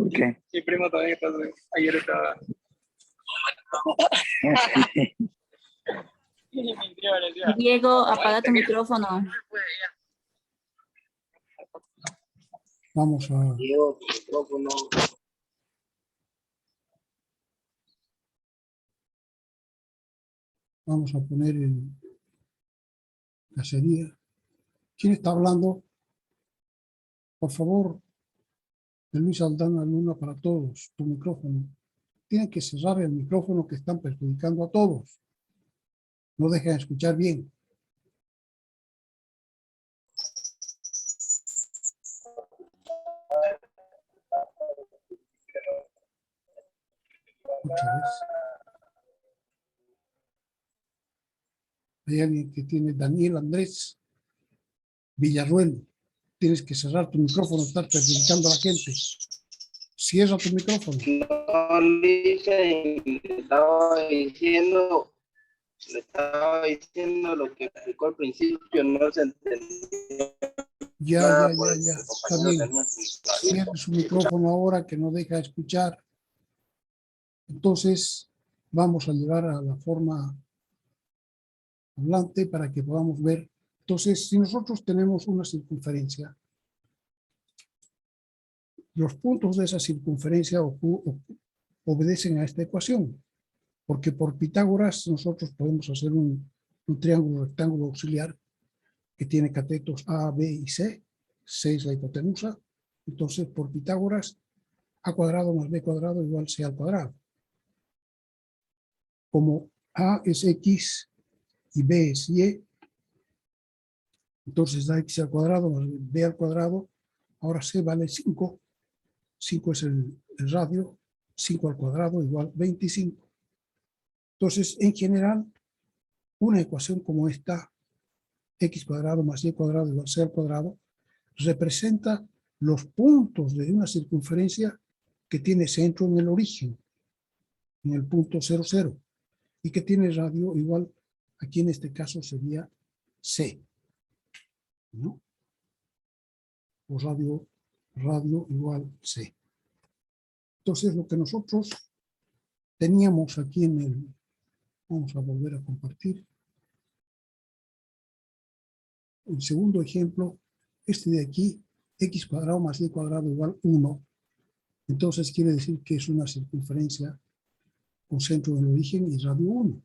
¿Por qué? Mi primo también está, ayer estaba. Diego, apaga tu micrófono. Vamos a... Diego, tu micrófono. Vamos a poner en cacería. ¿Quién está hablando? Por favor, de Luis Aldana Luna para todos, tu micrófono. Tienen que cerrar el micrófono que están perjudicando a todos. No dejan escuchar bien. Otra vez. Hay alguien que tiene Daniel Andrés Villarruel. Tienes que cerrar tu micrófono, estás perjudicando a la gente. Cierra tu micrófono. No, le estaba diciendo lo que explicó al principio, no se entendió. Ya. Está bien. Cierra su micrófono ahora que no deja escuchar. Entonces, vamos a llegar a la forma hablante para que podamos ver. Entonces, si nosotros tenemos una circunferencia, los puntos de esa circunferencia obedecen a esta ecuación, porque por Pitágoras nosotros podemos hacer un triángulo rectángulo auxiliar que tiene catetos A, B y C. C es la hipotenusa. Entonces, por Pitágoras, A cuadrado más B cuadrado igual C al cuadrado. Como A es X y B es Y, entonces da X al cuadrado más B al cuadrado. Ahora C vale 5. 5 es el radio. 5 al cuadrado igual 25. Entonces, en general, una ecuación como esta, X cuadrado más Y cuadrado igual C al cuadrado, representa los puntos de una circunferencia que tiene centro en el origen, en el punto 0, 0, y que tiene radio igual, aquí en este caso sería C, ¿no? O radio igual C. Entonces, lo que nosotros teníamos aquí en el... Vamos a volver a compartir. El segundo ejemplo, este de aquí, X cuadrado más Y cuadrado igual 1. Entonces, quiere decir que es una circunferencia con centro en el origen y radio 1.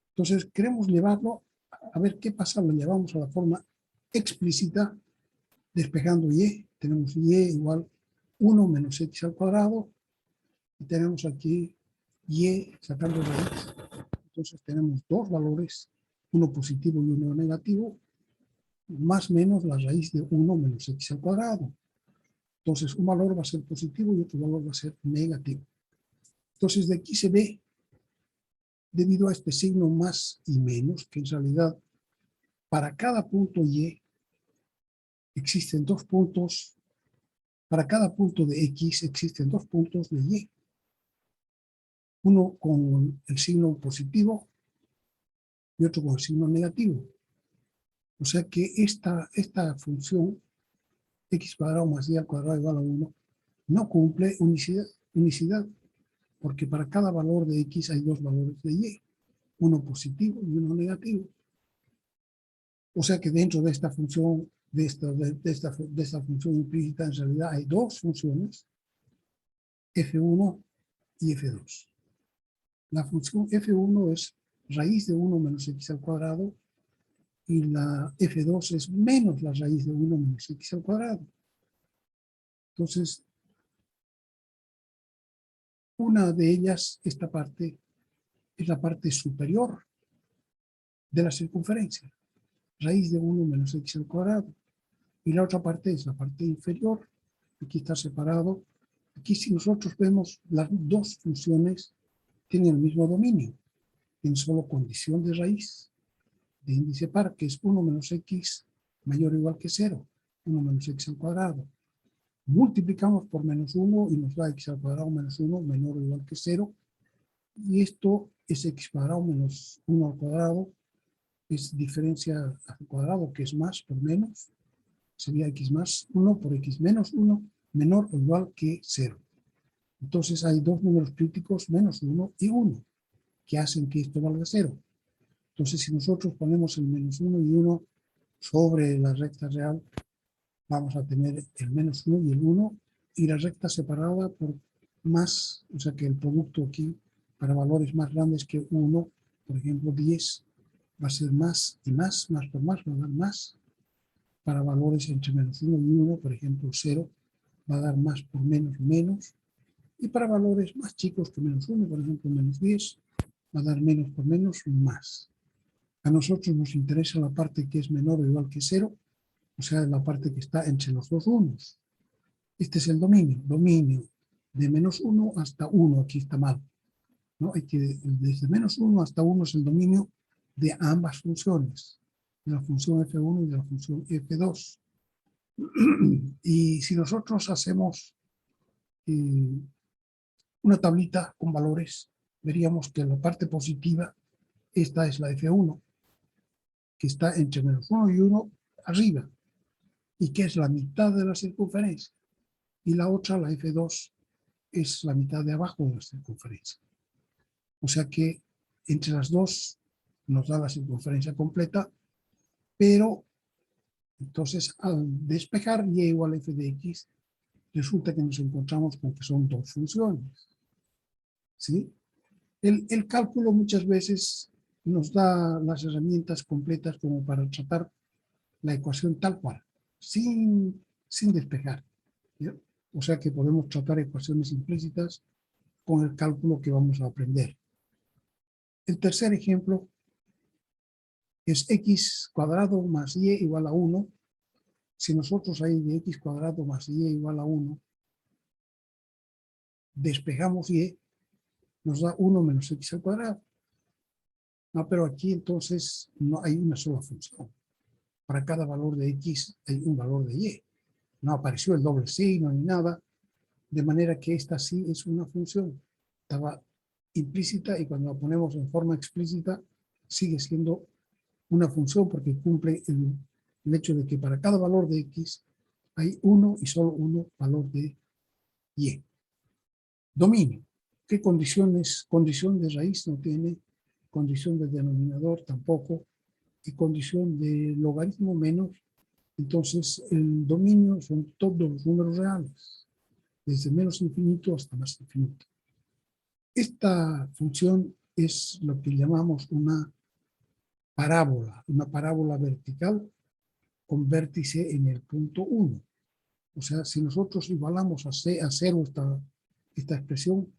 Entonces, queremos llevarlo, a ver qué pasa, lo llevamos a la forma explícita, despejando Y. Tenemos Y igual 1 menos X al cuadrado. Y tenemos aquí Y sacando raíz. Entonces tenemos dos valores, uno positivo y uno negativo, más o menos la raíz de 1 menos X al cuadrado. Entonces un valor va a ser positivo y otro valor va a ser negativo. Entonces de aquí se ve, debido a este signo más y menos, que en realidad para cada punto Y existen dos puntos, para cada punto de X existen dos puntos de Y. Uno con el signo positivo y otro con el signo negativo. O sea que esta función X cuadrado más Y al cuadrado igual a 1 no cumple unicidad, porque para cada valor de X hay dos valores de Y, uno positivo y uno negativo. O sea que dentro de esta función, de esta función implícita, en realidad hay dos funciones, F1 y F2. La función F1 es raíz de 1 menos X al cuadrado y la F2 es menos la raíz de 1 menos X al cuadrado. Entonces, una de ellas, esta parte, es la parte superior de la circunferencia, raíz de 1 menos X al cuadrado. Y la otra parte es la parte inferior, aquí está separado. Aquí si nosotros vemos las dos funciones tienen el mismo dominio, en solo condición de raíz, de índice par, que es 1 menos X mayor o igual que 0, 1 menos X al cuadrado. Multiplicamos por menos 1 y nos da X al cuadrado menos 1 menor o igual que 0. Y esto es X cuadrado menos 1 al cuadrado, es diferencia al cuadrado, que es más por menos, sería X más 1 por X menos 1 menor o igual que 0. Entonces hay dos números críticos, menos 1 y 1, que hacen que esto valga 0. Entonces si nosotros ponemos el menos 1 y 1 sobre la recta real, vamos a tener el menos 1 y el 1 y la recta separada por más, o sea que el producto aquí para valores más grandes que 1, por ejemplo 10, va a ser más y más por más, va a dar más. Para valores entre menos 1 y 1, por ejemplo 0, va a dar más por menos, menos. Y para valores más chicos que menos 1, por ejemplo menos 10, va a dar menos por menos, más. A nosotros nos interesa la parte que es menor o igual que 0, o sea, la parte que está entre los dos unos. Este es el dominio de menos 1 hasta 1, aquí está mal, ¿no? Hay que, desde menos 1 hasta 1 es el dominio de ambas funciones, de la función f1 y de la función f2. Y si nosotros hacemos una tablita con valores, veríamos que la parte positiva, esta es la f1, que está entre menos 1 y 1 arriba, y que es la mitad de la circunferencia. Y la otra, la f2, es la mitad de abajo de la circunferencia. O sea que entre las dos nos da la circunferencia completa, pero entonces al despejar y igual a f de x, resulta que nos encontramos con que son dos funciones. ¿Sí? El cálculo muchas veces nos da las herramientas completas como para tratar la ecuación tal cual, sin despejar. ¿Sí? O sea que podemos tratar ecuaciones implícitas con el cálculo que vamos a aprender. El tercer ejemplo es x cuadrado más y igual a 1. Si nosotros ahí de x cuadrado más y igual a 1 despejamos y, nos da 1 menos x al cuadrado. No, pero aquí entonces no hay una sola función. Para cada valor de x hay un valor de y. No apareció el doble signo ni nada, de manera que esta sí es una función. Estaba implícita y cuando la ponemos en forma explícita sigue siendo una función porque cumple el hecho de que para cada valor de x hay uno y solo uno valor de y. Dominio. ¿Qué condiciones? Condición de raíz no tiene, condición de denominador tampoco, y condición de logaritmo menos. Entonces el dominio son todos los números reales, desde menos infinito hasta más infinito. Esta función es lo que llamamos una parábola vertical con vértice en el punto 1. O sea, si nosotros igualamos a cero esta expresión,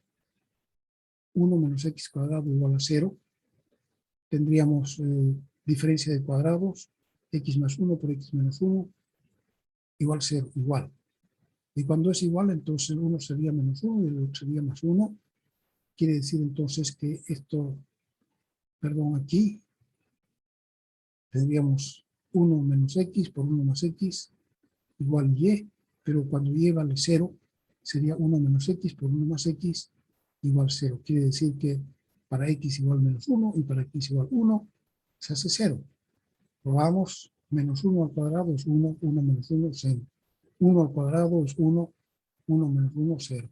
1 menos x cuadrado igual a 0, tendríamos diferencia de cuadrados, x más 1 por x menos 1, igual 0, igual. Y cuando es igual, entonces el 1 sería menos 1 y el otro sería más 1. Quiere decir entonces que esto, perdón, aquí tendríamos 1 menos x por 1 más x igual y, pero cuando y vale 0, sería 1 menos x por 1 más x igual 0. Quiere decir que para x igual menos 1 y para x igual 1 se hace 0. Probamos, menos 1 al cuadrado es 1, 1 menos 1 es 0. 1 al cuadrado es 1, 1 menos 1 es 0.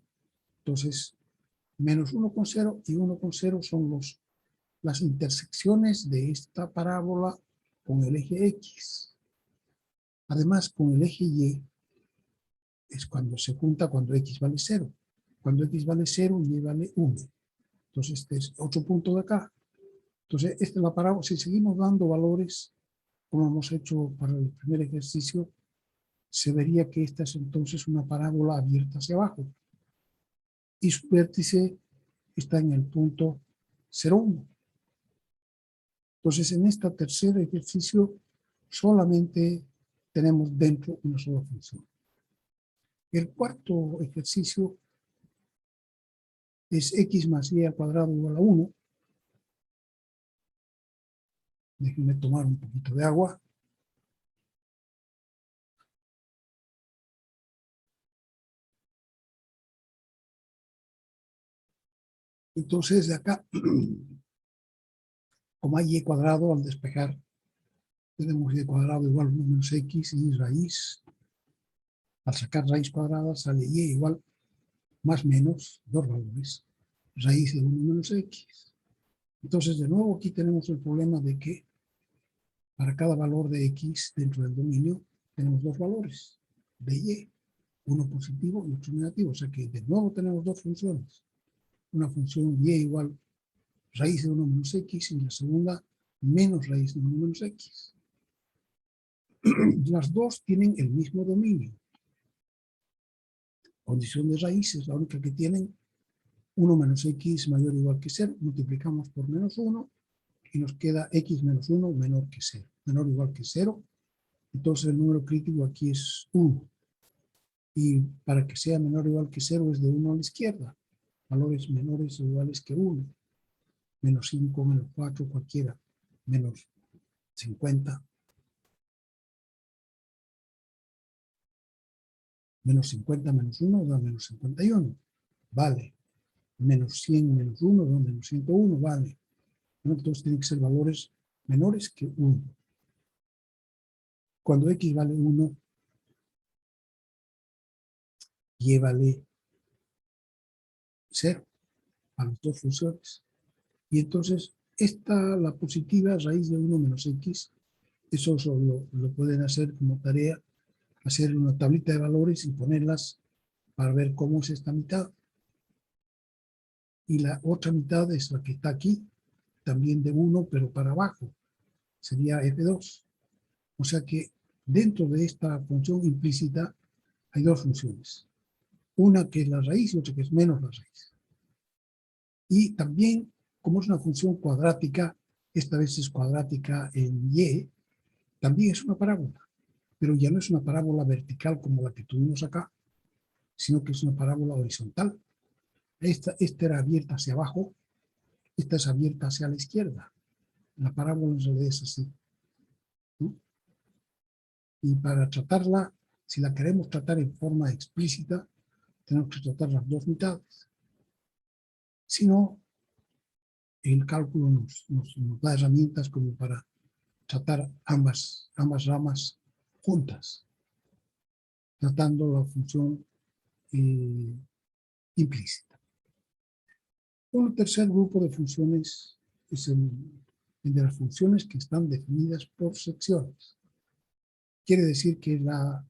Entonces, menos 1 con 0 y 1 con 0 son las intersecciones de esta parábola con el eje X. Además, con el eje Y es cuando se junta cuando X vale 0. Cuando X vale 0, Y vale 1. Entonces, este es otro punto de acá. Entonces, esta es la parábola. Si seguimos dando valores, como hemos hecho para el primer ejercicio, se vería que esta es entonces una parábola abierta hacia abajo. Y su vértice está en el punto 0,1. Entonces, en este tercer ejercicio, solamente tenemos dentro una sola función. El cuarto ejercicio es x más y al cuadrado igual a 1. Déjenme tomar un poquito de agua. Entonces, de acá, como hay y cuadrado, al despejar, tenemos y cuadrado igual a 1 menos x y raíz. Al sacar raíz cuadrada sale y igual más menos, dos valores, raíz de 1 menos x. Entonces, de nuevo, aquí tenemos el problema de que para cada valor de x dentro del dominio tenemos dos valores de y, uno positivo y otro negativo. O sea que de nuevo tenemos dos funciones. Una función y igual raíz de 1 menos x y la segunda menos raíz de 1 menos x. Las dos tienen el mismo dominio. Condición de raíces, la única que tienen 1 menos x mayor o igual que 0, multiplicamos por menos 1 y nos queda x menos 1 menor que 0, menor o igual que 0. Entonces el número crítico aquí es 1. Y para que sea menor o igual que 0 es de 1 a la izquierda. Valores menores o iguales que 1. Menos 5, menos 4, cualquiera. Menos 50. Menos 50 menos 1 da menos 51. Vale. Menos 100 menos 1 da menos 101. Vale. Entonces tienen que ser valores menores que 1. Cuando x vale 1, y vale 0 a las dos funciones. Y entonces, la positiva raíz de 1 menos x, eso solo lo pueden hacer como tarea, hacer una tablita de valores y ponerlas para ver cómo es esta mitad. Y la otra mitad es la que está aquí, también de 1, pero para abajo. Sería f2. O sea que dentro de esta función implícita hay dos funciones. Una que es la raíz y otra que es menos la raíz. Y también, como es una función cuadrática, esta vez es cuadrática en y, también es una parábola. Pero ya no es una parábola vertical como la que tuvimos acá, sino que es una parábola horizontal. Esta era abierta hacia abajo, esta es abierta hacia la izquierda. La parábola en realidad es así, ¿no? Y para tratarla, si la queremos tratar en forma explícita, tenemos que tratar las dos mitades. Si no, el cálculo nos da herramientas como para tratar ambas ramas juntas, tratando la función implícita. Un tercer grupo de funciones es el de las funciones que están definidas por secciones. Quiere decir que la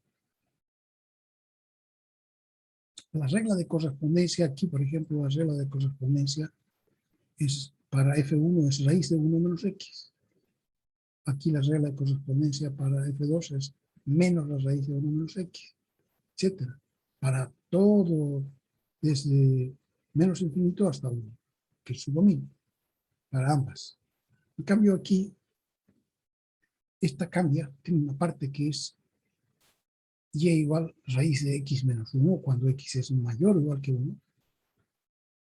regla de correspondencia, aquí por ejemplo la regla de correspondencia es para f1 es raíz de 1 menos x. Aquí la regla de correspondencia para f2 es menos la raíz de 1 menos x, etc. Para todo, desde menos infinito hasta 1, que es su dominio, para ambas. En cambio aquí, esta cambia, tiene una parte que es y igual raíz de x menos 1, cuando x es mayor o igual que 1,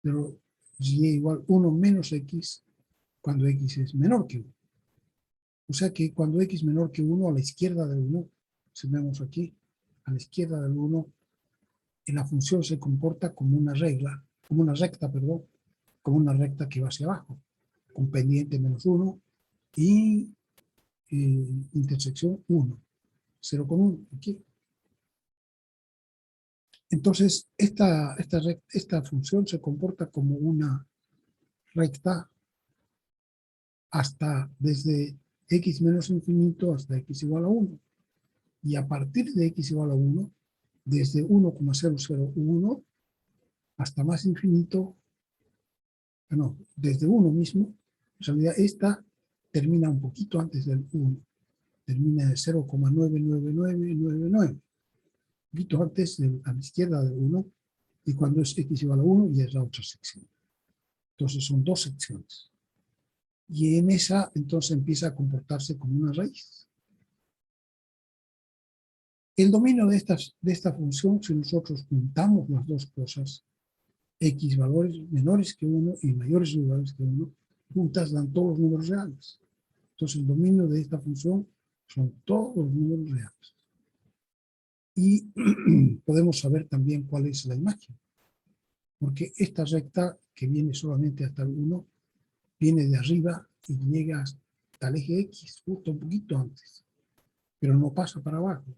pero y igual 1 menos x, cuando x es menor que 1. O sea que cuando x menor que 1, a la izquierda del 1, si vemos aquí, a la izquierda del 1, la función se comporta como una regla, como una recta, perdón, como una recta que va hacia abajo, con pendiente menos 1 y intersección 1, 0 con 1, aquí. Entonces, esta función se comporta como una recta hasta desde x menos infinito hasta x igual a 1. Y a partir de x igual a 1, desde 1,001 hasta más infinito, no, desde 1 mismo, en realidad esta termina un poquito antes del 1, termina de 0,99999, un poquito antes a la izquierda del 1, y cuando es x igual a 1 ya es la otra sección. Entonces son dos secciones. Y en esa entonces empieza a comportarse como una raíz. El dominio de esta función, si nosotros juntamos las dos cosas, x valores menores que 1 y mayores o iguales que 1, juntas dan todos los números reales. Entonces el dominio de esta función son todos los números reales. Y podemos saber también cuál es la imagen. Porque esta recta que viene solamente hasta el 1, viene de arriba y llega hasta el eje X, justo un poquito antes. Pero no pasa para abajo.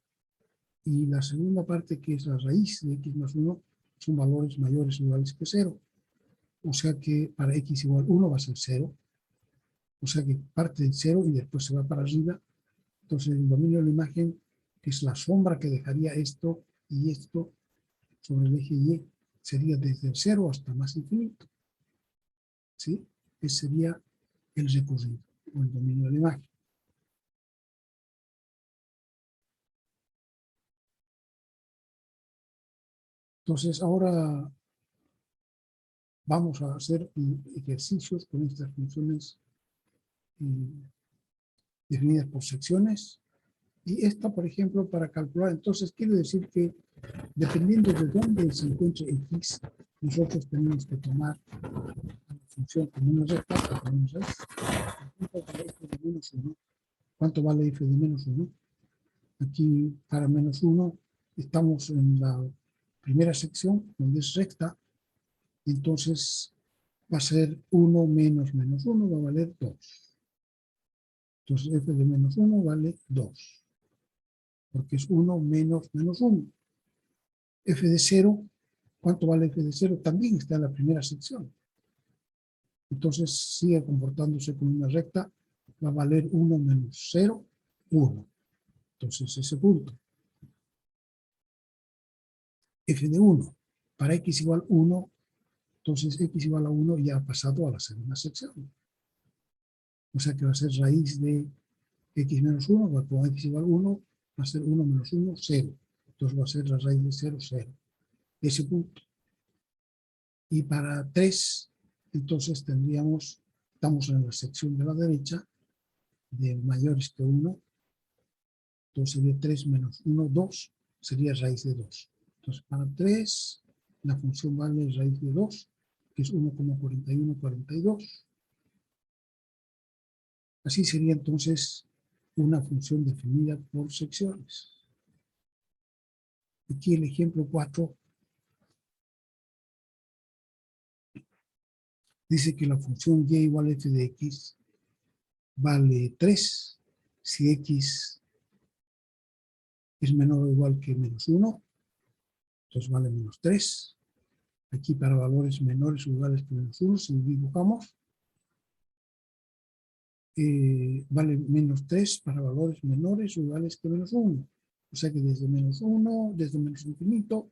Y la segunda parte, que es la raíz de x más 1, son valores mayores o iguales que 0. O sea que para x igual 1 va a ser 0. O sea que parte del 0 y después se va para arriba. Entonces el dominio de la imagen, que es la sombra que dejaría esto y esto sobre el eje Y, sería desde el 0 hasta más infinito. ¿Sí? Ese sería el recorrido o el dominio de la imagen. Entonces ahora vamos a hacer ejercicios con estas funciones definidas por secciones. Y esta, por ejemplo, para calcular, entonces quiere decir que dependiendo de dónde se encuentre x, nosotros tenemos que tomar la función como una recta, como una raíz. ¿Cuánto vale f de menos 1? Aquí para menos 1 estamos en la primera sección donde es recta, entonces va a ser 1 menos menos 1, va a valer 2. Entonces f de menos 1 vale 2, porque es 1 menos menos 1. F de 0, ¿cuánto vale f de 0? También está en la primera sección. Entonces sigue comportándose como una recta, va a valer 1 menos 0, 1. Entonces ese punto. F de 1, para x igual 1, entonces x igual a 1 ya ha pasado a la segunda sección. O sea que va a ser raíz de x menos 1, con x igual 1, va a ser 1 menos 1, 0. Entonces va a ser la raíz de 0, 0. Ese punto. Y para 3, entonces tendríamos, estamos en la sección de la derecha, de mayores que 1, entonces sería 3 menos 1, 2, sería raíz de 2. Entonces para 3, la función vale raíz de 2, que es 1,4142. Así sería entonces una función definida por secciones. Aquí el ejemplo 4 dice que la función y igual a f de x vale 3 si x es menor o igual que menos 1, entonces vale menos 3. Aquí para valores menores o iguales que menos 1, si dibujamos, vale menos 3 para valores menores o iguales que menos 1. O sea que desde menos 1, desde menos infinito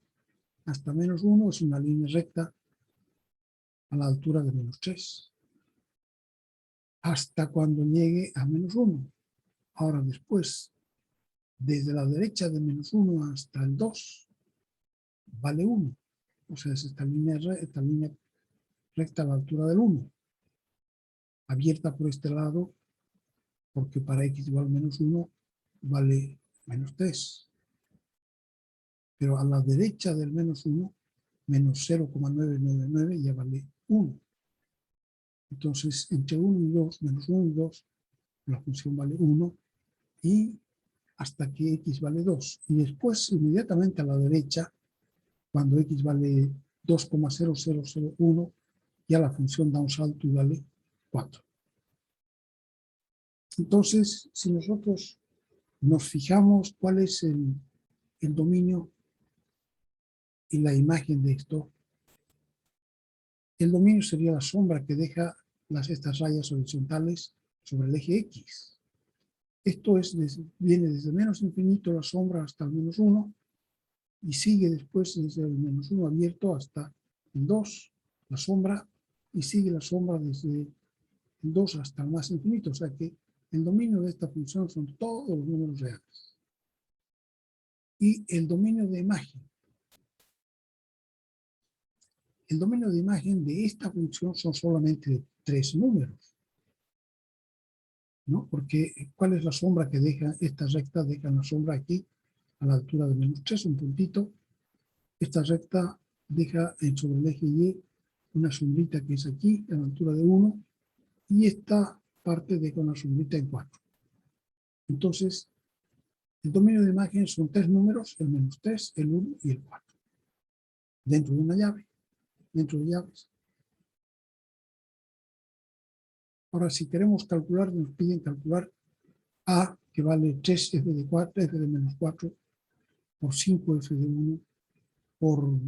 hasta menos 1 es una línea recta a la altura de menos 3. Hasta cuando llegue a menos 1. Ahora después, desde la derecha de menos 1 hasta el 2, vale 1. O sea, es esta línea recta a la altura del 1. Abierta por este lado, porque para x igual a menos 1 vale menos 3. Pero a la derecha del menos 1, menos 0,999 ya vale 1. Entonces, entre 1 y 2, menos 1 y 2, la función vale 1 y hasta que x vale 2. Y después, inmediatamente a la derecha, cuando x vale 2,0001, ya la función da un salto y vale 4. Entonces, si nosotros nos fijamos cuál es el dominio y la imagen de esto, el dominio sería la sombra que deja estas rayas horizontales sobre el eje X. Esto viene desde menos infinito la sombra hasta el menos 1 y sigue después desde el menos 1 abierto hasta el 2, la sombra, y sigue la sombra desde el 2 hasta el más infinito. O sea que el dominio de esta función son todos los números reales. Y el dominio de imagen. El dominio de imagen de esta función son solamente 3 números. ¿No? Porque ¿cuál es la sombra que deja esta recta? Deja la sombra aquí a la altura de menos 3, un puntito. Esta recta deja sobre el eje Y una sombrita que es aquí a la altura de 1 y esta parte deja una sombrita en 4. Entonces, el dominio de imagen son 3 números, el menos 3, el 1 y el 4. Dentro de una llave, dentro de llaves. Ahora, si queremos calcular, nos piden calcular A, que vale 3f de 4, f de menos 4, por 5f de 1, por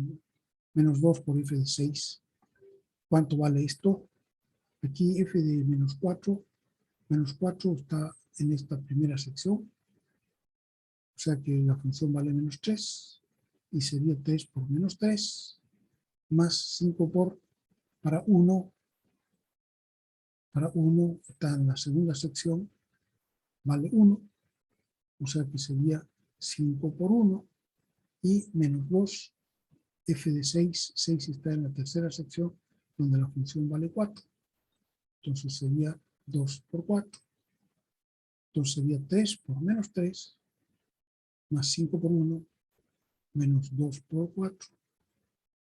menos 2 por f de 6. ¿Cuánto vale esto? Aquí f de menos 4 está en esta primera sección. O sea que la función vale menos 3. Y sería 3 por menos 3. Más 5 por, para 1. Para 1 está en la segunda sección. Vale 1. O sea que sería 5 por 1. Y menos 2. F de 6. 6 está en la tercera sección, donde la función vale 4. Entonces sería 2 por 4. Entonces sería 3 por menos 3, más 5 por 1, menos 2 por 4.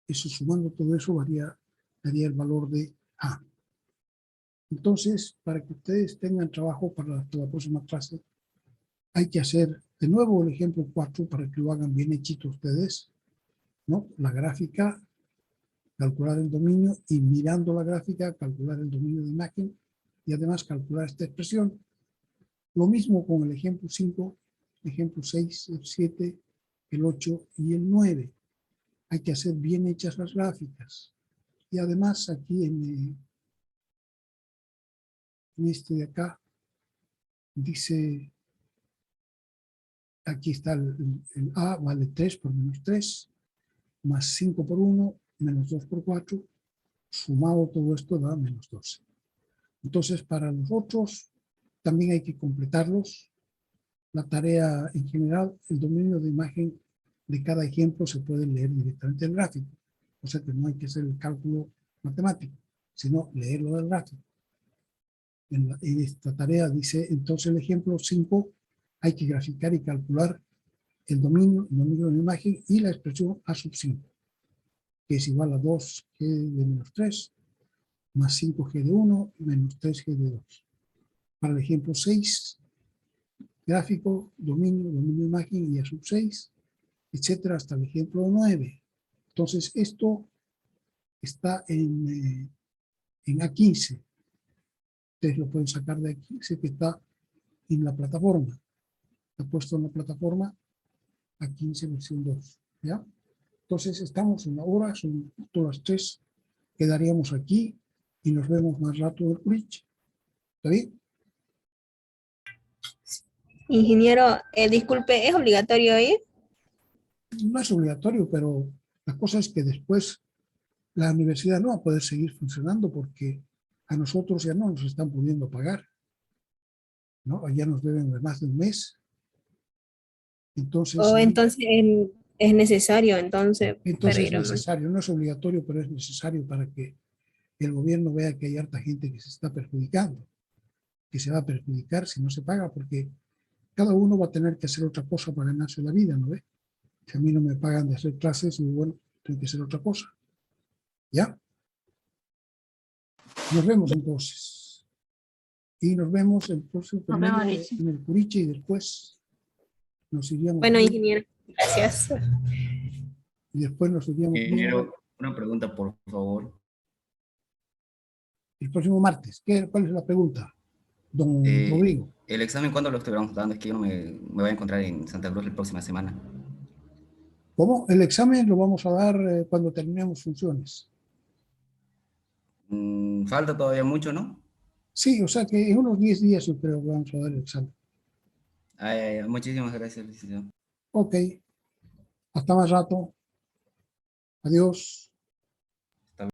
Eso, sumando todo eso, daría el valor de A. Entonces, para que ustedes tengan trabajo para la próxima clase, hay que hacer de nuevo el ejemplo 4 para que lo hagan bien hechito ustedes, ¿no? La gráfica, calcular el dominio y mirando la gráfica, calcular el dominio de imagen y además calcular esta expresión. Lo mismo con el ejemplo 5, ejemplo 6, el 7, el 8 y el 9. Hay que hacer bien hechas las gráficas. Y además aquí en este de acá, dice, aquí está el A, vale 3 por menos 3, más 5 por 1, menos 2 por 4, sumado todo esto da menos 12. Entonces, para los otros, también hay que completarlos. La tarea en general, el dominio de imagen de cada ejemplo se puede leer directamente en el gráfico. O sea que no hay que hacer el cálculo matemático, sino leerlo del gráfico. En esta tarea dice, entonces el ejemplo 5, hay que graficar y calcular el dominio de la imagen y la expresión A sub 5, que es igual a 2g de menos 3, más 5g de 1, menos 3g de 2. Para el ejemplo 6, gráfico, dominio de imagen y A sub 6, etcétera, hasta el ejemplo 9. Entonces, esto está en A15. Ustedes lo pueden sacar de A15, que está en la plataforma. Está puesto en la plataforma A15 versión 2. ¿Ya? Entonces, estamos en la hora, son todas las 3. Quedaríamos aquí y nos vemos más rato en el Curich. ¿Está bien? Ingeniero, disculpe, ¿es obligatorio ir? No es obligatorio, pero la cosa es que después la universidad no va a poder seguir funcionando porque a nosotros ya no nos están pudiendo pagar, ¿no? Ya nos deben de más de un mes. Entonces, Entonces es necesario para es ir o no. necesario, no es obligatorio, pero es necesario para que el gobierno vea que hay harta gente que se está perjudicando, que se va a perjudicar si no se paga, porque cada uno va a tener que hacer otra cosa para ganarse la vida, ¿no ve? Si a mí no me pagan de hacer clases, y bueno, tengo que hacer otra cosa. ¿Ya? Nos vemos entonces. Y nos vemos el próximo Nos vemos, termino Richie. en el Curiche y después nos iríamos. Bueno, ingeniero, gracias. Y después nos iríamos Ingeniero, una pregunta, por favor. el próximo martes. ¿Cuál es la pregunta, don Rodrigo? ¿El examen cuándo lo estuviéramos dando? Es que yo no me voy a encontrar en Santa Cruz la próxima semana. ¿Cómo? El examen lo vamos a dar cuando terminemos funciones. Falta todavía mucho, ¿no? Sí, o sea que en unos 10 días yo creo que vamos a dar el examen. Muchísimas gracias, licenciado. Ok. Hasta más rato. Adiós.